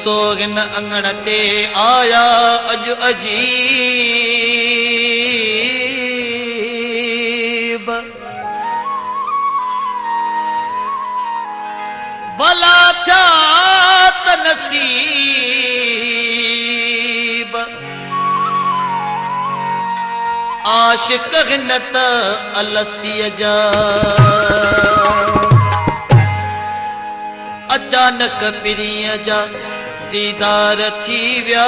तो हिन अंगण ते आया अज अजीब भला छा त नसीब आशिक हिन त अलस्तीअ जा अचानक पिरीअ जा दीदार थी विया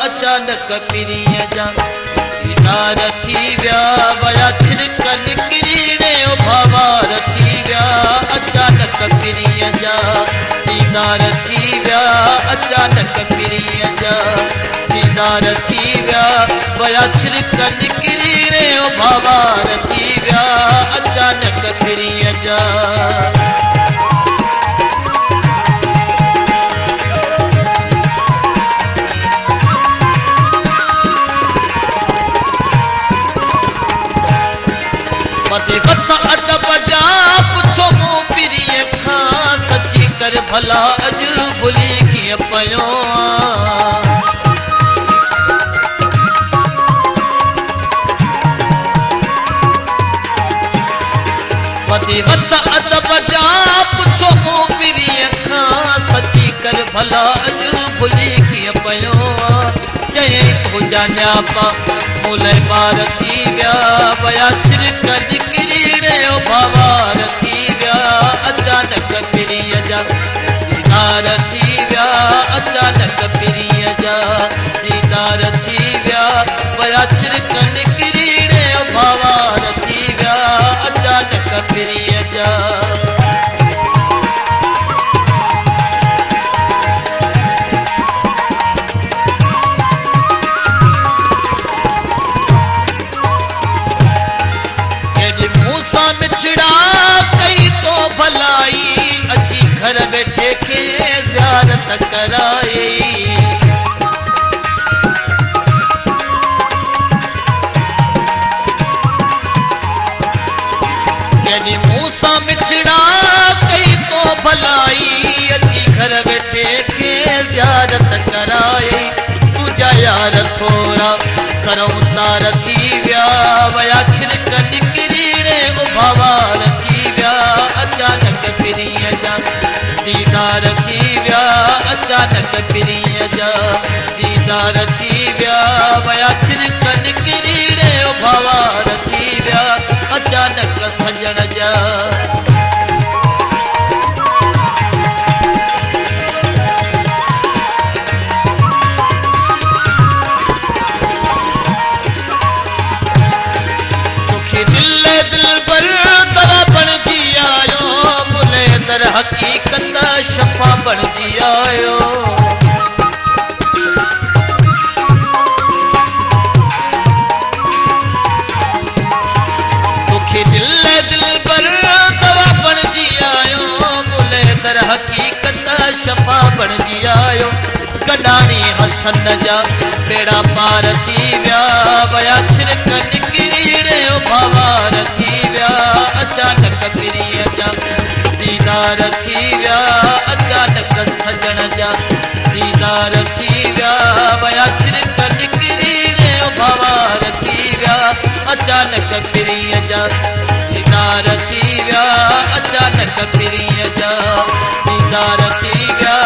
अचानक पिरीअ जा दीदार थी विया वया छिड़क निकिरीने भावार थी विया अचानक पिरीअ जा दीदार थी विया अचानक पिरीअ जा दीदार थी विया वया छिड़क निकिरीने भावार थी विया अचानक पिरीअ जा भला अज भुली कीअं पयो वधी हथ अदब जा पुछो मूं पिरीअ खां सची कर भला अज भुली कीअं पयो चयईं तुंहिंजा न्यापा मूले ॿार थी विया वया छिड़क निकिरीने भावार थी विया अचानक पिरीअ जा दीदार थी विया अचानक पिरीअ जा दीदार थी विया वया छिड़क निकिरीने भावार थी विया अचानक पिरीअ जा घर बैठे के ज़ियारत कराए यानी मूसा मिठड़ा कई तो भलाई अची घर बैठे के ज़ियारत कराए तुझा यार थोड़ा सर उतार थी विया वया छिड़क निकिरीने भावार थी विया अचानक पिरीअ जा दीदार थी विया अचानक पिरीअ जा दीदार थी विया वया छिड़क निकिरीने भावार थी विया अचानक सजण जा हकीकत शफा बणजी आयो तोखे दिल पर दवा बणजी आयो मुले दर हकीकत शफा बणजी आयो कडाणी हसन जा बेड़ा पार थी विया वया छिड़क निकिरीने भावार थी विया अचानक पिरीअ जा दीदार थी विया अचानक सजण जा दीदार थी विया वया छिड़क निकिरीने भावार थी विया अचानक पिरीअ जा दीदार थी विया अचानक पिरीअ जा दीदार थी विया